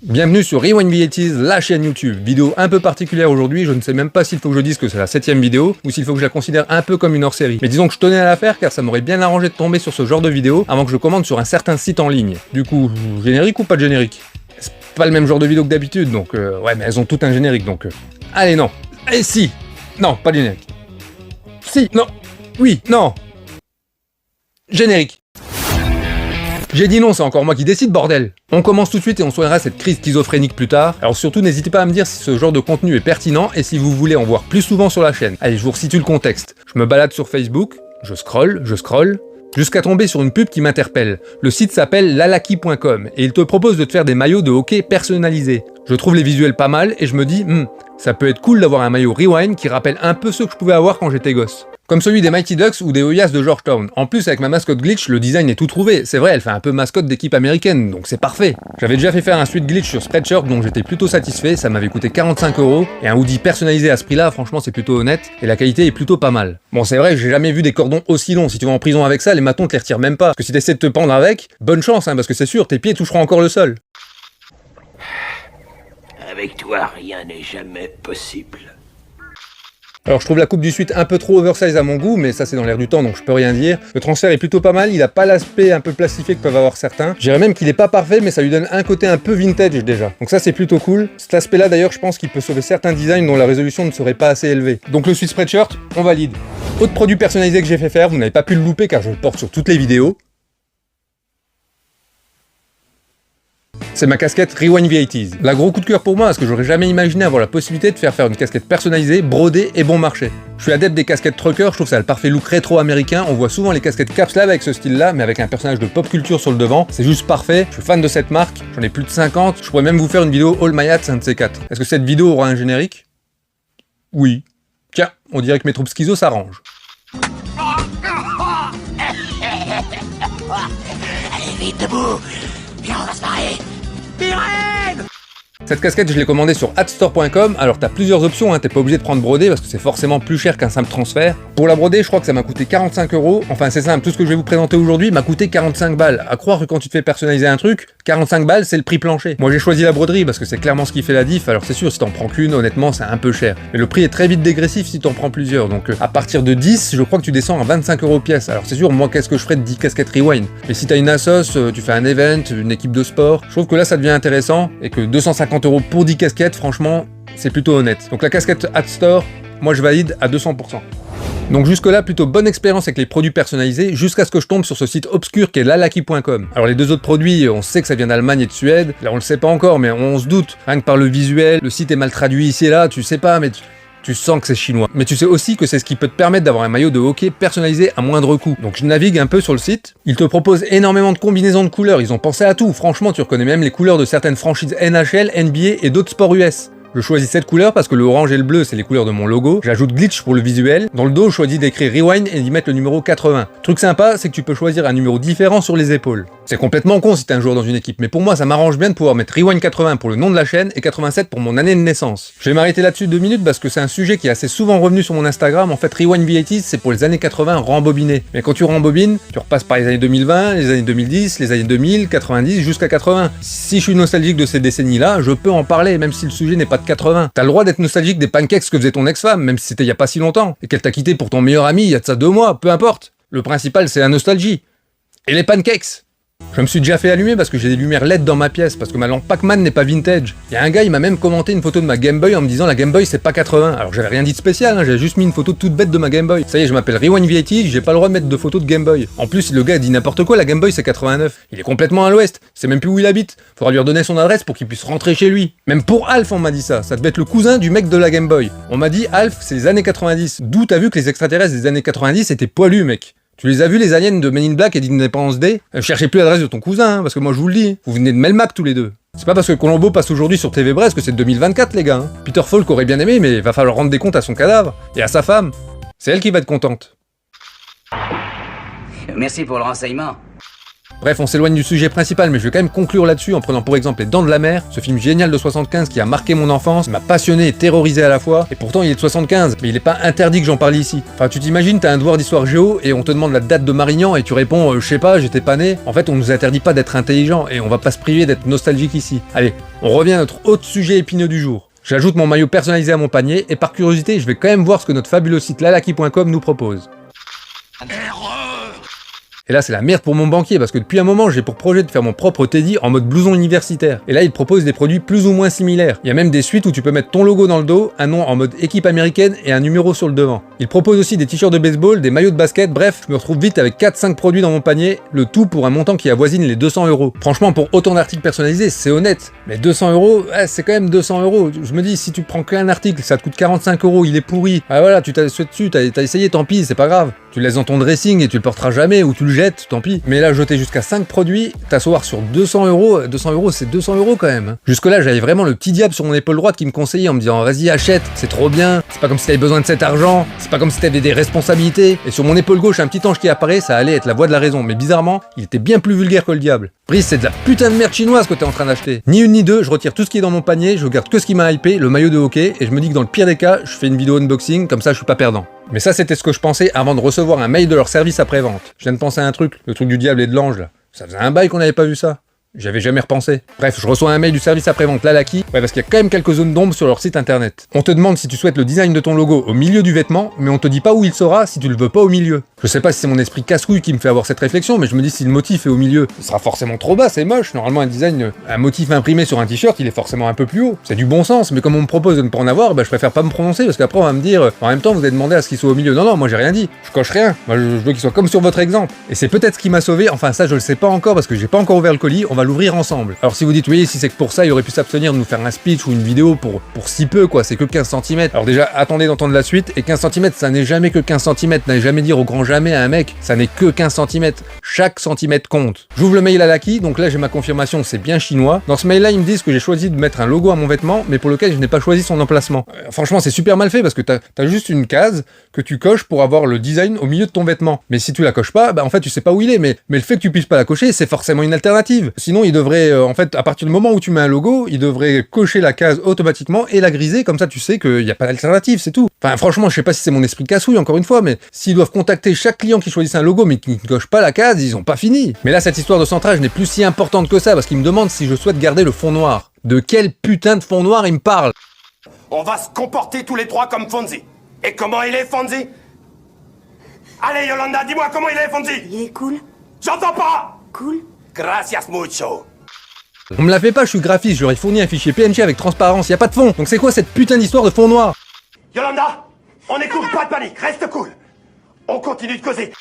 Bienvenue sur Rewind V80s, la chaîne YouTube. Vidéo un peu particulière aujourd'hui, je ne sais même pas s'il faut que je dise que c'est la 7ème vidéo, ou s'il faut que je la considère un peu comme une hors-série. Mais disons que je tenais à la faire car ça m'aurait bien arrangé de tomber sur ce genre de vidéo avant que je commande sur un certain site en ligne. Du coup, générique ou pas de générique? C'est pas le même genre de vidéo que d'habitude, donc ouais, mais elles ont toutes un générique, donc allez, non. Allez, si. Non, pas de générique. Si, non. Oui, non. Générique. J'ai dit non, c'est encore moi qui décide, bordel. On commence tout de suite et on soignera cette crise schizophrénique plus tard. Alors surtout, n'hésitez pas à me dire si ce genre de contenu est pertinent et si vous voulez en voir plus souvent sur la chaîne. Allez, je vous resitue le contexte. Je me balade sur Facebook, je scrolle, jusqu'à tomber sur une pub qui m'interpelle. Le site s'appelle lalaki.com et il te propose de te faire des maillots de hockey personnalisés. Je trouve les visuels pas mal et je me dis, ça peut être cool d'avoir un maillot Rewind qui rappelle un peu ceux que je pouvais avoir quand j'étais gosse. Comme celui des Mighty Ducks ou des Hoyas de Georgetown. En plus, avec ma mascotte Glitch, le design est tout trouvé. C'est vrai, elle fait un peu mascotte d'équipe américaine, donc c'est parfait. J'avais déjà fait faire un suite Glitch sur Spreadshirt, dont j'étais plutôt satisfait, ça m'avait coûté 45 €, et un hoodie personnalisé à ce prix-là, franchement c'est plutôt honnête, et la qualité est plutôt pas mal. Bon, c'est vrai, j'ai jamais vu des cordons aussi longs. Si tu vas en prison avec ça, les matons te les retirent même pas. Parce que si t'essaies de te pendre avec, bonne chance, parce que c'est sûr, tes pieds toucheront encore le sol. Avec toi, rien n'est jamais possible. Alors je trouve la coupe du suite un peu trop oversize à mon goût, mais ça c'est dans l'air du temps donc je peux rien dire. Le transfert est plutôt pas mal, il a pas l'aspect un peu plastifié que peuvent avoir certains. Je dirais même qu'il est pas parfait, mais ça lui donne un côté un peu vintage déjà. Donc ça c'est plutôt cool. Cet aspect là d'ailleurs je pense qu'il peut sauver certains designs dont la résolution ne serait pas assez élevée. Donc le suite Spreadshirt, on valide. Autre produit personnalisé que j'ai fait faire, vous n'avez pas pu le louper car je le porte sur toutes les vidéos. C'est ma casquette Rewind V80s. La gros coup de cœur pour moi, parce que j'aurais jamais imaginé avoir la possibilité de faire une casquette personnalisée, brodée et bon marché. Je suis adepte des casquettes truckers, je trouve ça le parfait look rétro américain, on voit souvent les casquettes Capslav avec ce style-là, mais avec un personnage de pop culture sur le devant, c'est juste parfait, je suis fan de cette marque, j'en ai plus de 50, je pourrais même vous faire une vidéo All My Hats, un de ces quatre. Est-ce que cette vidéo aura un générique? Oui. Tiens, on dirait que mes troupes schizo s'arrangent. Allez, vite, debout. Viens, on va se marrer. Pirate! Cette casquette, je l'ai commandée sur adstore.com, alors t'as plusieurs options, t'es pas obligé de prendre brodé parce que c'est forcément plus cher qu'un simple transfert. Pour la brodée, je crois que ça m'a coûté 45 €, enfin c'est simple, tout ce que je vais vous présenter aujourd'hui m'a coûté 45 balles. À croire que quand tu te fais personnaliser un truc, 45 balles c'est le prix plancher. Moi j'ai choisi la broderie parce que c'est clairement ce qui fait la diff, alors c'est sûr, si t'en prends qu'une, honnêtement c'est un peu cher. Mais le prix est très vite dégressif si t'en prends plusieurs, donc à partir de 10, je crois que tu descends à 25 € pièce. Alors c'est sûr, moi qu'est-ce que je ferais de 10 casquettes Rewind? Mais si t'as une assos, tu fais un event, une équipe de sport, je trouve que là ça devient intéressant, et que 250 € pour 10 casquettes, franchement, c'est plutôt honnête. Donc la casquette AdStore, moi je valide à 200%. Donc jusque là, plutôt bonne expérience avec les produits personnalisés, jusqu'à ce que je tombe sur ce site obscur qui est lalaki.com. Alors les deux autres produits, on sait que ça vient d'Allemagne et de Suède, là on le sait pas encore, mais on se doute, rien que par le visuel, le site est mal traduit ici et là, tu sais pas, mais tu sens que c'est chinois. Mais tu sais aussi que c'est ce qui peut te permettre d'avoir un maillot de hockey personnalisé à moindre coût. Donc je navigue un peu sur le site. Ils te proposent énormément de combinaisons de couleurs. Ils ont pensé à tout. Franchement, tu reconnais même les couleurs de certaines franchises NHL, NBA et d'autres sports US. Je choisis cette couleur parce que le orange et le bleu c'est les couleurs de mon logo. J'ajoute Glitch pour le visuel. Dans le dos, je choisis d'écrire Rewind et d'y mettre le numéro 80. Truc sympa, c'est que tu peux choisir un numéro différent sur les épaules. C'est complètement con si t'es un joueur dans une équipe, mais pour moi ça m'arrange bien de pouvoir mettre Rewind 80 pour le nom de la chaîne et 87 pour mon année de naissance. Je vais m'arrêter là-dessus 2 minutes parce que c'est un sujet qui est assez souvent revenu sur mon Instagram. En fait, Rewind V80s c'est pour les années 80 rembobinés. Mais quand tu rembobines, tu repasses par les années 2020, les années 2010, les années 2000, 90 jusqu'à 80. Si je suis nostalgique de ces décennies-là, je peux en parler même si le sujet n'est pas de 80. T'as le droit d'être nostalgique des pancakes que faisait ton ex-femme, même si c'était il y a pas si longtemps, et qu'elle t'a quitté pour ton meilleur ami il y a de ça 2 mois, peu importe. Le principal c'est la nostalgie. Et les pancakes! Je me suis déjà fait allumer parce que j'ai des lumières LED dans ma pièce, parce que ma lampe Pac-Man n'est pas vintage. Il y a un gars, il m'a même commenté une photo de ma Game Boy en me disant la Game Boy c'est pas 80. Alors j'avais rien dit de spécial, j'avais juste mis une photo toute bête de ma Game Boy. Ça y est, je m'appelle Rewind V80, j'ai pas le droit de mettre de photos de Game Boy. En plus, le gars dit n'importe quoi, la Game Boy c'est 89. Il est complètement à l'ouest, c'est même plus où il habite. Faudra lui redonner son adresse pour qu'il puisse rentrer chez lui. Même pour Alf on m'a dit ça devait être le cousin du mec de la Game Boy. On m'a dit Alf c'est les années 90. D'où t'as vu que les extraterrestres des années 90 étaient poilus, mec? Tu les as vus les aliens de Men in Black et d'Independence Day? Cherchez plus l'adresse de ton cousin, parce que moi je vous le dis, vous venez de Melmac tous les deux. C'est pas parce que Colombo passe aujourd'hui sur TV Brest que c'est 2024 les gars. Peter Falk aurait bien aimé, mais il va falloir rendre des comptes à son cadavre, et à sa femme. C'est elle qui va être contente. Merci pour le renseignement. Bref, on s'éloigne du sujet principal, mais je vais quand même conclure là-dessus en prenant pour exemple Les Dents de la Mer, ce film génial de 75 qui a marqué mon enfance, m'a passionné et terrorisé à la fois, et pourtant il est de 75, mais il est pas interdit que j'en parle ici. Enfin, tu t'imagines, t'as un devoir d'histoire géo, et on te demande la date de Marignan, et tu réponds, je sais pas, j'étais pas né. En fait, on nous interdit pas d'être intelligent, et on va pas se priver d'être nostalgique ici. Allez, on revient à notre autre sujet épineux du jour. J'ajoute mon maillot personnalisé à mon panier, et par curiosité, je vais quand même voir ce que notre fabuleux site lalaki.com nous propose. Et là, c'est la merde pour mon banquier, parce que depuis un moment, j'ai pour projet de faire mon propre teddy en mode blouson universitaire. Et là, il propose des produits plus ou moins similaires. Il y a même des suites où tu peux mettre ton logo dans le dos, un nom en mode équipe américaine et un numéro sur le devant. Il propose aussi des t-shirts de baseball, des maillots de basket, bref, je me retrouve vite avec 4-5 produits dans mon panier, le tout pour un montant qui avoisine les 200 €. Franchement, pour autant d'articles personnalisés, c'est honnête. Mais 200 €, c'est quand même 200 €. Je me dis, si tu prends qu'un article, ça te coûte 45 €, il est pourri. Ah voilà, tu t'as dessus, t'as essayé, tant pis, c'est pas grave. Tu le laisses dans ton dressing et tu le porteras jamais, ou tu le jettes, tant pis. Mais là, jeter jusqu'à 5 produits, t'asseoir sur 200 €, 200 € c'est 200 € quand même. Jusque-là, j'avais vraiment le petit diable sur mon épaule droite qui me conseillait en me disant vas-y, achète, c'est trop bien, c'est pas comme si t'avais besoin de cet argent, c'est pas comme si t'avais des responsabilités. Et sur mon épaule gauche, un petit ange qui apparaît, ça allait être la voix de la raison, mais bizarrement, il était bien plus vulgaire que le diable. Brice, c'est de la putain de merde chinoise que t'es en train d'acheter. Ni une ni deux, je retire tout ce qui est dans mon panier, je garde que ce qui m'a hypé, le maillot de hockey, et je me dis que dans le pire des cas, je fais une vidéo unboxing, comme ça je suis pas perdant. Mais ça, c'était ce que je pensais avant de recevoir un mail de leur service après-vente. Je viens de penser à un truc, le truc du diable et de l'ange là. Ça faisait un bail qu'on n'avait pas vu ça. J'avais jamais repensé. Bref, je reçois un mail du service après-vente Lalaki, parce qu'il y a quand même quelques zones d'ombre sur leur site internet. On te demande si tu souhaites le design de ton logo au milieu du vêtement, mais on te dit pas où il sera si tu le veux pas au milieu. Je sais pas si c'est mon esprit casse-couille qui me fait avoir cette réflexion, mais je me dis si le motif est au milieu, ce sera forcément trop bas, c'est moche. Normalement, un design, un motif imprimé sur un t-shirt, il est forcément un peu plus haut. C'est du bon sens, mais comme on me propose de ne pas en avoir, je préfère pas me prononcer, parce qu'après on va me dire, en même temps vous avez demandé à ce qu'il soit au milieu. Non, moi j'ai rien dit. Je coche rien. Moi je veux qu'il soit comme sur votre exemple. Et c'est peut-être ce qui m'a sauvé, enfin ça je le sais pas encore parce que j'ai pas encore ouvert le colis, on va l'ouvrir ensemble. Alors si vous dites oui, si c'est que pour ça, il aurait pu s'abstenir de nous faire un speech ou une vidéo pour si peu quoi, c'est que 15 cm. Alors déjà, attendez d'entendre la suite, et 15 cm, ça n'est jamais que 15 cm, n'allez jamais dire au grand jamais à un mec, ça n'est que 15 cm, chaque centimètre compte. J'ouvre le mail à Laki, donc là j'ai ma confirmation, c'est bien chinois. Dans ce mail là, ils me disent que j'ai choisi de mettre un logo à mon vêtement, mais pour lequel je n'ai pas choisi son emplacement. Franchement, c'est super mal fait parce que t'as juste une case que tu coches pour avoir le design au milieu de ton vêtement. Mais si tu la coches pas, en fait tu sais pas où il est, mais le fait que tu puisses pas la cocher, c'est forcément une alternative. Sinon, il devrait, en fait, à partir du moment où tu mets un logo, il devrait cocher la case automatiquement et la griser, comme ça tu sais qu'il n'y a pas d'alternative, c'est tout. Enfin franchement, je sais pas si c'est mon esprit cassouille encore une fois, mais s'ils doivent contacter chaque client qui choisit un logo mais qui ne coche pas la case, ils ont pas fini. Mais là, cette histoire de centrage n'est plus si importante que ça, parce qu'ils me demandent si je souhaite garder le fond noir. De quel putain de fond noir ils me parlent? On va se comporter tous les trois comme Fonzie. Et comment il est, Fonzie? Allez, Yolanda, dis-moi comment il est, Fonzie. Il est cool. J'entends pas. Cool. Gracias mucho. On me la fait pas, je suis graphiste, je leur ai fourni un fichier PNG avec transparence, y a pas de fond. Donc c'est quoi cette putain d'histoire de fond noir? Yolanda, on écoute, pas de panique, reste cool. On continue de causer.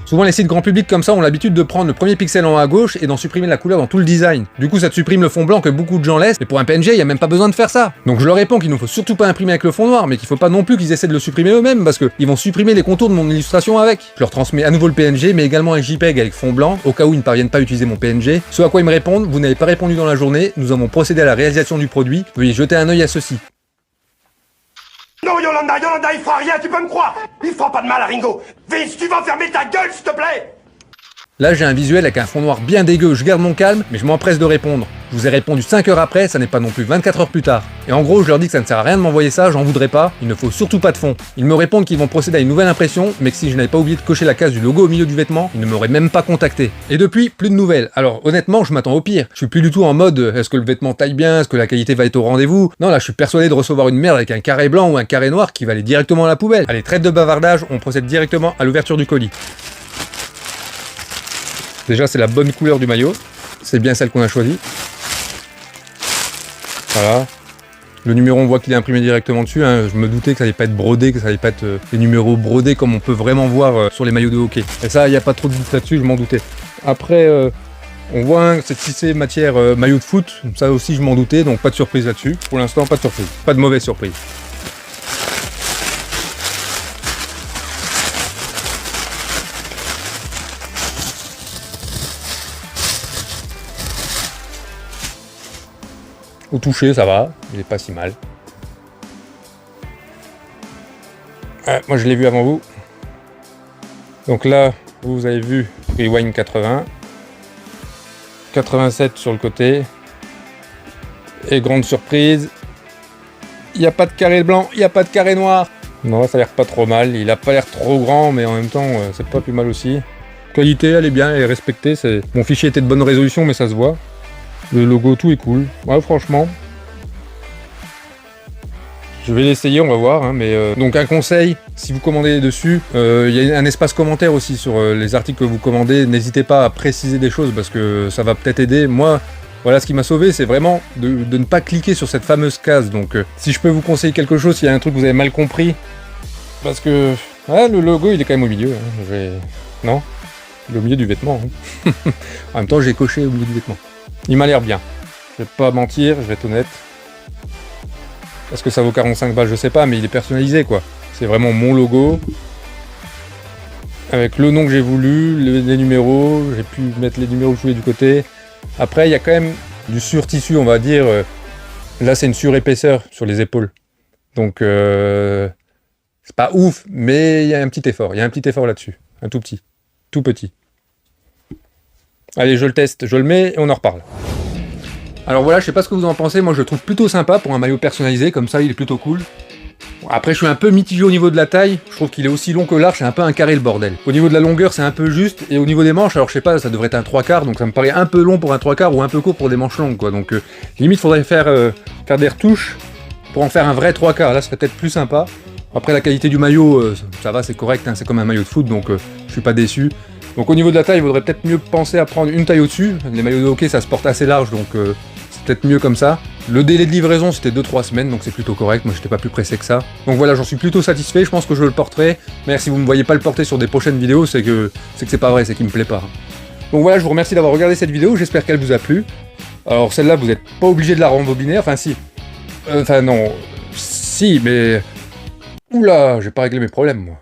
Souvent les sites grand public comme ça ont l'habitude de prendre le premier pixel en haut à gauche et d'en supprimer la couleur dans tout le design. Du coup ça te supprime le fond blanc que beaucoup de gens laissent, et pour un PNG y a même pas besoin de faire ça. Donc je leur réponds qu'il ne faut surtout pas imprimer avec le fond noir, mais qu'il faut pas non plus qu'ils essaient de le supprimer eux-mêmes, parce qu'ils vont supprimer les contours de mon illustration avec. Je leur transmets à nouveau le PNG, mais également un JPEG avec fond blanc, au cas où ils ne parviennent pas à utiliser mon PNG. Ce à quoi ils me répondent: vous n'avez pas répondu dans la journée, nous avons procédé à la réalisation du produit, veuillez jeter un œil à ceci. Non, Yolanda, il fera rien, tu peux me croire. Il fera pas de mal à Ringo. Vince, tu vas fermer ta gueule, s'il te plaît. Là j'ai un visuel avec un fond noir bien dégueu, je garde mon calme, mais je m'empresse de répondre. Je vous ai répondu 5 heures après, ça n'est pas non plus 24 heures plus tard. Et en gros, je leur dis que ça ne sert à rien de m'envoyer ça, j'en voudrais pas, il ne faut surtout pas de fond. Ils me répondent qu'ils vont procéder à une nouvelle impression, mais que si je n'avais pas oublié de cocher la case du logo au milieu du vêtement, ils ne m'auraient même pas contacté. Et depuis, plus de nouvelles. Alors honnêtement, je m'attends au pire. Je suis plus du tout en mode est-ce que le vêtement taille bien, est-ce que la qualité va être au rendez-vous. Non, là je suis persuadé de recevoir une merde avec un carré blanc ou un carré noir qui va aller directement à la poubelle. Allez, trêve de bavardage, on procède directement à l'ouverture du colis. Déjà, c'est la bonne couleur du maillot. C'est bien celle qu'on a choisie. Voilà. Le numéro, on voit qu'il est imprimé directement dessus. Hein. Je me doutais que ça allait pas être brodé, que ça allait pas être des numéros brodés comme on peut vraiment voir sur les maillots de hockey. Et ça, il n'y a pas trop de doute là-dessus, je m'en doutais. Après, on voit c'est tissé matière maillot de foot. Ça aussi, je m'en doutais, donc pas de surprise là-dessus. Pour l'instant, pas de surprise. Pas de mauvaise surprise. Au toucher, ça va, il est pas si mal. Moi, je l'ai vu avant vous. Donc là, vous avez vu Rewind 80. 87 sur le côté. Et grande surprise, il n'y a pas de carré blanc, il n'y a pas de carré noir. Non, ça a l'air pas trop mal. Il a pas l'air trop grand, mais en même temps, c'est pas plus mal aussi. Qualité, elle est bien, elle est respectée. Mon fichier était de bonne résolution, mais ça se voit. Le logo, tout est cool. Ouais, franchement. Je vais l'essayer, on va voir. Hein, mais donc un conseil, si vous commandez dessus, il y a un espace commentaire aussi sur les articles que vous commandez. N'hésitez pas à préciser des choses parce que ça va peut-être aider. Moi, voilà, ce qui m'a sauvé, c'est vraiment de ne pas cliquer sur cette fameuse case. Donc, si je peux vous conseiller quelque chose, s'il y a un truc que vous avez mal compris, parce que le logo, il est quand même au milieu. Hein, non, il est au milieu du vêtement. Hein. En même temps, j'ai coché au milieu du vêtement. Il m'a l'air bien. Je vais pas mentir, je vais être honnête. Est-ce que ça vaut 45 balles? Je sais pas, mais il est personnalisé, quoi. C'est vraiment mon logo. Avec le nom que j'ai voulu, les numéros. J'ai pu mettre les numéros que je voulais du côté. Après, il y a quand même du sur-tissu, on va dire. Là, c'est une surépaisseur sur les épaules. Donc, c'est pas ouf, mais il y a un petit effort. Il y a un petit effort là-dessus. Un tout petit. Tout petit. Allez, je le teste. Je le mets et on en reparle. Alors voilà, je sais pas ce que vous en pensez. Moi, je le trouve plutôt sympa pour un maillot personnalisé. Comme ça, il est plutôt cool. Après, je suis un peu mitigé au niveau de la taille. Je trouve qu'il est aussi long que large, c'est un peu un carré le bordel. Au niveau de la longueur, c'est un peu juste. Et au niveau des manches, alors je sais pas, ça devrait être un 3/4. Donc ça me paraît un peu long pour un 3/4 ou un peu court pour des manches longues, quoi. Donc limite, faudrait faire des retouches pour en faire un vrai 3/4. Là, ce serait peut-être plus sympa. Après, la qualité du maillot, ça va, c'est correct. Hein, c'est comme un maillot de foot, donc je suis pas déçu. Donc au niveau de la taille, il vaudrait peut-être mieux penser à prendre une taille au-dessus. Les maillots de hockey, ça se porte assez large, donc c'est peut-être mieux comme ça. Le délai de livraison, c'était 2-3 semaines, donc c'est plutôt correct. Moi, j'étais pas plus pressé que ça. Donc voilà, j'en suis plutôt satisfait. Je pense que je le porterai. Mais si vous me voyez pas le porter sur des prochaines vidéos, c'est que c'est pas vrai, c'est qu'il me plaît pas. Donc voilà, je vous remercie d'avoir regardé cette vidéo. J'espère qu'elle vous a plu. Alors celle-là, vous n'êtes pas obligé de la rembobiner. Enfin si. Enfin non. Si, mais... Oula, j'ai pas réglé mes problèmes, moi.